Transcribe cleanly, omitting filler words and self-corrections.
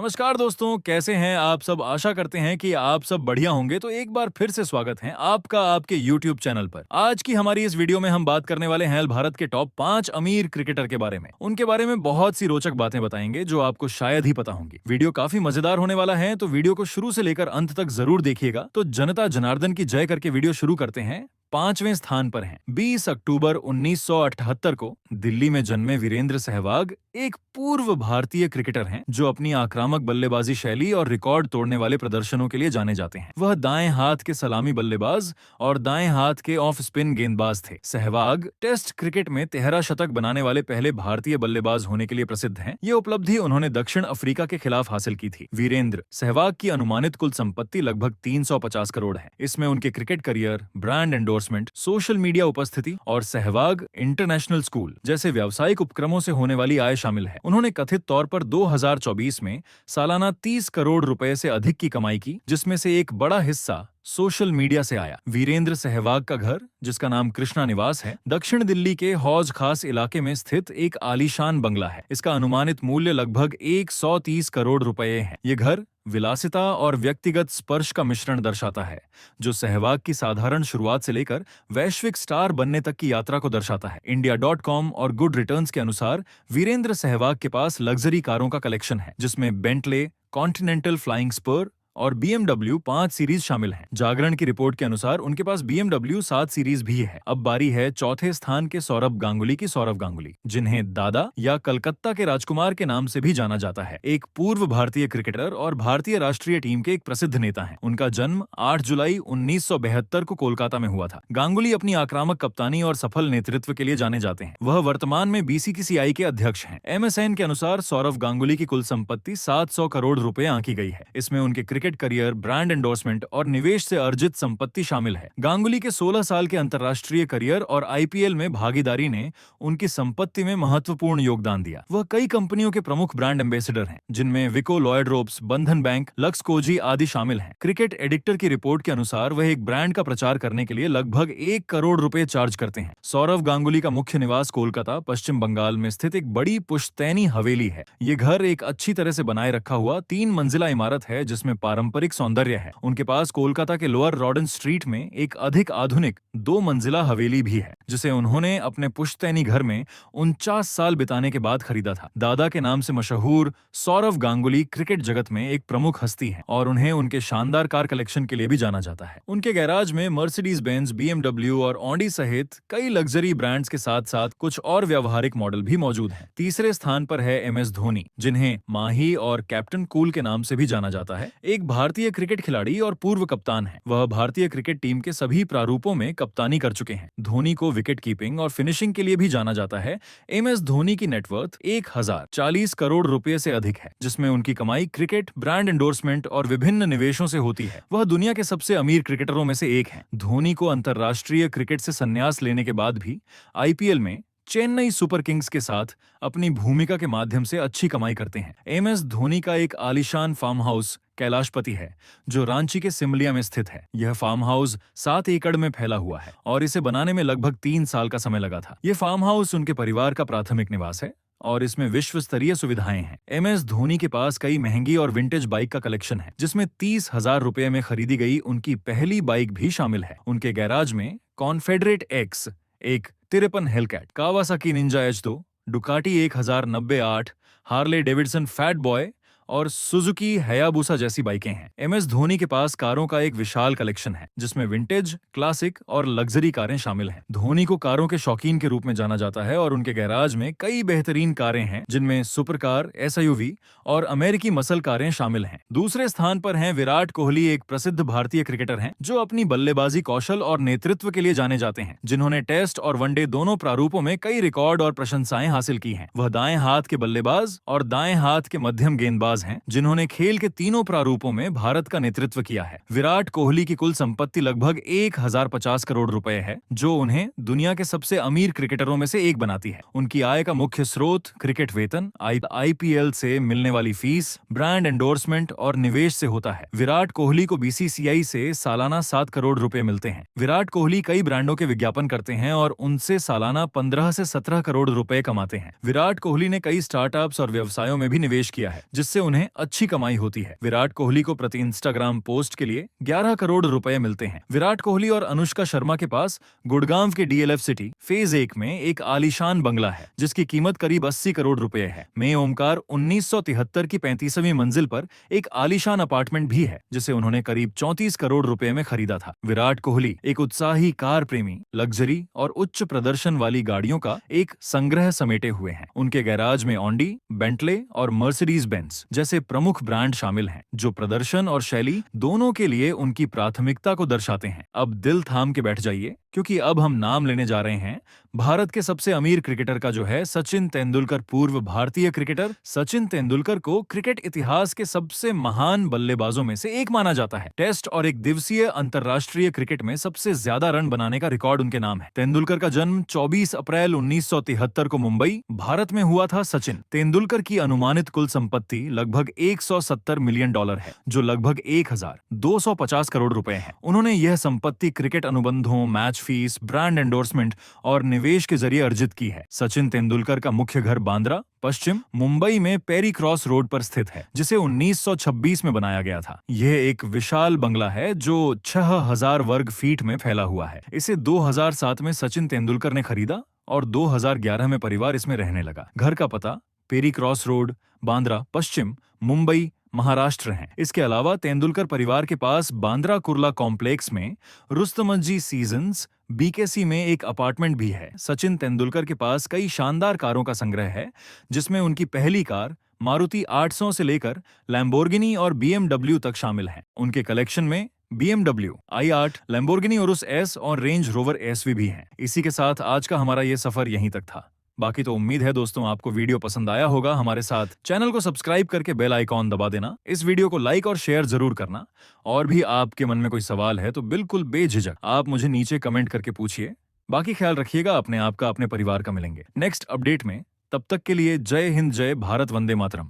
नमस्कार दोस्तों, कैसे हैं आप सब। आशा करते हैं कि आप सब बढ़िया होंगे। तो एक बार फिर से स्वागत है आपका आपके YouTube चैनल पर। आज की हमारी इस वीडियो में हम बात करने वाले हैं भारत के टॉप 5 अमीर क्रिकेटर के बारे में। उनके बारे में बहुत सी रोचक बातें बताएंगे जो आपको शायद ही पता होंगी। वीडियो काफी मजेदार होने वाला है, तो वीडियो को शुरू से लेकर अंत तक जरूर देखिएगा। तो जनता जनार्दन की जय करके वीडियो शुरू करते हैं। 5वें स्थान पर हैं। 20 अक्टूबर 1978 को दिल्ली में जन्मे वीरेंद्र सहवाग एक पूर्व भारतीय क्रिकेटर हैं जो अपनी आक्रामक बल्लेबाजी शैली और रिकॉर्ड तोड़ने वाले प्रदर्शनों के लिए जाने जाते हैं। वह दाएं हाथ के सलामी बल्लेबाज और दाएं हाथ के ऑफ स्पिन गेंदबाज थे। सहवाग टेस्ट क्रिकेट में 13 शतक बनाने वाले पहले भारतीय बल्लेबाज होने के लिए प्रसिद्ध हैं। ये उपलब्धि उन्होंने दक्षिण अफ्रीका के खिलाफ हासिल की थी। वीरेंद्र सहवाग की अनुमानित कुल संपत्ति लगभग 350 करोड़ है। इसमें उनके cricket career, brand endorsement, social media उपस्थिति और सहवाग इंटरनेशनल स्कूल जैसे व्यावसायिक उपक्रमों से होने वाली आय शामिल है। उन्होंने कथित तौर पर 2024 में सालाना 30 करोड़ रुपए से अधिक की कमाई की, जिसमें से एक बड़ा हिस्सा सोशल मीडिया से आया। वीरेंद्र सहवाग का घर, जिसका नाम कृष्णा निवास है, दक्षिण दिल्ली के हौज खास इलाके में स्थित एक आलीशान बंगला है। इसका अनुमानित मूल्य लगभग 130 करोड़ रुपए है। ये घर विलासिता और व्यक्तिगत स्पर्श का मिश्रण दर्शाता है, जो सहवाग की साधारण शुरुआत से लेकर वैश्विक स्टार बनने तक की यात्रा को दर्शाता है। India.com और गुड रिटर्न्स के अनुसार वीरेंद्र सहवाग के पास लग्जरी कारों का कलेक्शन है, जिसमें बेंटले, कॉन्टिनेंटल फ्लाइंग स्पर और BMW 5 सीरीज शामिल हैं। जागरण की रिपोर्ट के अनुसार उनके पास BMW 7 सीरीज भी है। अब बारी है चौथे स्थान के सौरभ गांगुली की। सौरभ गांगुली, जिन्हें दादा या कलकत्ता के राजकुमार के नाम से भी जाना जाता है, एक पूर्व भारतीय क्रिकेटर और भारतीय राष्ट्रीय टीम के एक प्रसिद्ध नेता हैं। उनका जन्म 8 जुलाई 1972 को कोलकाता में हुआ था। गांगुली अपनी आक्रामक कप्तानी और सफल नेतृत्व के लिए जाने जाते हैं। वह वर्तमान में BCCI के अध्यक्ष हैं। MSN के अनुसार सौरभ गांगुली की कुल संपत्ति 700 करोड़ रुपए आंकी गई है। इसमें उनके क्रिकेट करियर, ब्रांड एंडोर्समेंट और निवेश से अर्जित संपत्ति शामिल है। गांगुली के 16 साल के अंतर्राष्ट्रीय करियर और IPL में भागीदारी ने उनकी संपत्ति में महत्वपूर्ण योगदान दिया। वह कई कंपनियों के प्रमुख ब्रांड एम्बेसडर हैं, जिनमें विको लॉयड रोब्स, बंधन बैंक, लक्स कोजी आदि शामिल हैं। क्रिकेट एडिक्टर की रिपोर्ट के अनुसार वह एक ब्रांड का प्रचार करने के लिए लगभग 1 करोड़ रुपए चार्ज करते हैं। सौरभ गांगुली का मुख्य निवास कोलकाता, पश्चिम बंगाल में स्थित एक बड़ी पुश्तैनी हवेली है। ये घर एक अच्छी तरह से बनाए रखा हुआ 3 मंजिला इमारत है, जिसमें पारंपरिक सौंदर्य है। उनके पास कोलकाता के लोअर रॉडन स्ट्रीट में एक अधिक आधुनिक 2 मंजिला हवेली भी है, जिसे उन्होंने अपने पुश्तैनी घर में 49 साल बिताने के बाद खरीदा था। दादा के नाम से मशहूर सौरभ गांगुली क्रिकेट जगत में एक प्रमुख हस्ती है और उन्हें उनके शानदार कार कलेक्शन के लिए भी जाना जाता है। उनके गैराज में मर्सिडीज बेंज, BMW और ऑडी सहित कई लग्जरी ब्रांड्स के साथ साथ कुछ और व्यवहारिक मॉडल भी मौजूद हैं। तीसरे स्थान पर है MS धोनी, जिन्हें माही और कैप्टन कूल के नाम से भी जाना जाता है। एक भारतीय क्रिकेट खिलाड़ी और पूर्व कप्तान है। वह भारतीय क्रिकेट टीम के सभी प्रारूपों में कप्तानी कर चुके हैं। धोनी को विकेट कीपिंग और फिनिशिंग के लिए भी जाना जाता है। MS धोनी की नेटवर्थ 1040 करोड़ रुपए से अधिक है, जिसमें उनकी कमाई क्रिकेट, ब्रांड एंडोर्समेंट और विभिन्न निवेशों से होती है। वह दुनिया के सबसे अमीर क्रिकेटरों में से एक हैं। धोनी को अंतर्राष्ट्रीय क्रिकेट से संन्यास लेने के बाद भी IPL में चेन्नई सुपर किंग्स के साथ अपनी भूमिका के माध्यम से अच्छी कमाई करते हैं। MS धोनी का एक आलीशान फार्म हाउस कैलाशपति है, जो रांची के सिमलिया में स्थित है। यह फार्म हाउस 7 एकड़ में फैला हुआ है और इसे बनाने में लगभग 3 साल का समय लगा था। यह फार्म हाउस उनके परिवार का प्राथमिक निवास है और इसमें विश्व स्तरीय सुविधाएं हैं। MS धोनी के पास कई महंगी और विंटेज बाइक का कलेक्शन है, जिसमें 30,000 रुपए में खरीदी गई उनकी पहली बाइक भी शामिल है। उनके गैराज में कॉन्फेडरेट X, एक 53 Hellcat, Kawasaki Ninja H2, Ducati 1090-8, Harley Davidson fat boy और सुजुकी हयाबुसा जैसी बाइकें हैं। MS धोनी के पास कारों का एक विशाल कलेक्शन है, जिसमें विंटेज, क्लासिक और लग्जरी कारें शामिल हैं। धोनी को कारों के शौकीन के रूप में जाना जाता है और उनके गैराज में कई बेहतरीन कारें हैं, जिनमें सुपर कार, SUV और अमेरिकी मसल कारें शामिल हैं। दूसरे स्थान पर हैं विराट कोहली, एक प्रसिद्ध भारतीय क्रिकेटर हैं जो अपनी बल्लेबाजी कौशल और नेतृत्व के लिए जाने जाते हैं, जिन्होंने टेस्ट और वनडे दोनों प्रारूपों में कई रिकॉर्ड और प्रशंसाएं हासिल की हैं। वह दाएं हाथ के बल्लेबाज और दाएं हाथ के मध्यम गेंदबाज हैं, जिन्होंने खेल के तीनों प्रारूपों में भारत का नेतृत्व किया है। विराट कोहली की कुल संपत्ति लगभग 1050 करोड़ रुपए है, जो उन्हें दुनिया के सबसे अमीर क्रिकेटरों में से एक बनाती है। उनकी आय का मुख्य स्रोत क्रिकेट वेतन, IPL से मिलने वाली फीस, ब्रांड एंडोर्समेंट और निवेश से होता है। विराट कोहली को BCCI से सालाना 7 करोड़ रुपए मिलते हैं। विराट कोहली कई ब्रांडों के विज्ञापन करते हैं और उनसे सालाना 15 से 17 करोड़ रुपए कमाते हैं। विराट कोहली ने कई स्टार्टअप्स और व्यवसायों में भी निवेश किया है, जिससे उन्हें अच्छी कमाई होती है। विराट कोहली को प्रति इंस्टाग्राम पोस्ट के लिए 11 करोड़ रुपए मिलते हैं। विराट कोहली और अनुष्का शर्मा के पास गुड़गांव के डीएलएफ सिटी फेज 1 में एक आलीशान बंगला है जिसकी कीमत करीब 80 करोड़ रुपए है। में ओमकार 1973 की 35वीं मंजिल पर एक आलीशान अपार्टमेंट भी है जिसे उन्होंने करीब 34 करोड़ रुपए में खरीदा था। विराट कोहली एक उत्साही कार प्रेमी, लग्जरी और उच्च प्रदर्शन वाली गाड़ियों का एक संग्रह समेटे हुए हैं। उनके गैराज में ऑडी, बेंटले और मर्सिडीज बेंज जैसे प्रमुख ब्रांड शामिल हैं जो प्रदर्शन और शैली दोनों के लिए उनकी प्राथमिकता को दर्शाते हैं। अब दिल थाम के बैठ जाइए क्योंकि अब हम नाम लेने जा रहे हैं भारत के सबसे अमीर क्रिकेटर का, जो है सचिन तेंदुलकर। पूर्व भारतीय क्रिकेटर सचिन तेंदुलकर को क्रिकेट इतिहास के सबसे महान बल्लेबाजों में से एक माना जाता है। टेस्ट और एक दिवसीय अंतर्राष्ट्रीय क्रिकेट में सबसे ज्यादा रन बनाने का रिकॉर्ड उनके नाम है। तेंदुलकर का जन्म 24 अप्रैल 1973 को मुंबई, भारत में हुआ था। सचिन तेंदुलकर की अनुमानित कुल संपत्ति लगभग 170 मिलियन डॉलर है जो लगभग 1250 करोड़ रुपए है। उन्होंने यह संपत्ति क्रिकेट अनुबंधों, मैच फीस, ब्रांड एंडोर्समेंट और निवेश के जरिए अर्जित की है। सचिन तेंदुलकर का मुख्य घर बांद्रा, पश्चिम मुंबई में पेरी क्रॉस रोड पर स्थित है जिसे 1926 में बनाया गया था। यह एक विशाल बंगला है जो 6000 वर्ग फीट में फैला हुआ है। इसे 2007 में सचिन तेंदुलकर ने खरीदा और 2011 में परिवार इसमें रहने लगा। घर का पता पेरी क्रॉस रोड, बांद्रा, पश्चिम मुंबई, महाराष्ट्र हैं। इसके अलावा तेंदुलकर परिवार के पास बांद्रा कुर्ला कॉम्प्लेक्स में रुस्तमजी सीजन्स बीकेसी में एक अपार्टमेंट भी है। सचिन तेंदुलकर के पास कई शानदार कारों का संग्रह है जिसमें उनकी पहली कार मारुति 800 से लेकर लैम्बोर्गिनी और BMW तक शामिल हैं। उनके कलेक्शन में BMW i8, Lamborghini Urs S और रेंज रोवर SV भी हैं। इसी के साथ आज का हमारा ये सफर यहीं तक था। बाकी तो उम्मीद है दोस्तों आपको वीडियो पसंद आया होगा। हमारे साथ चैनल को सब्सक्राइब करके बेल आइकॉन दबा देना। इस वीडियो को लाइक और शेयर जरूर करना। और भी आपके मन में कोई सवाल है तो बिल्कुल बेझिझक आप मुझे नीचे कमेंट करके पूछिए। बाकी ख्याल रखिएगा अपने आप का, अपने परिवार का। मिलेंगे नेक्स्ट अपडेट में। तब तक के लिए जय हिंद, जय भारत, वंदे मातरम।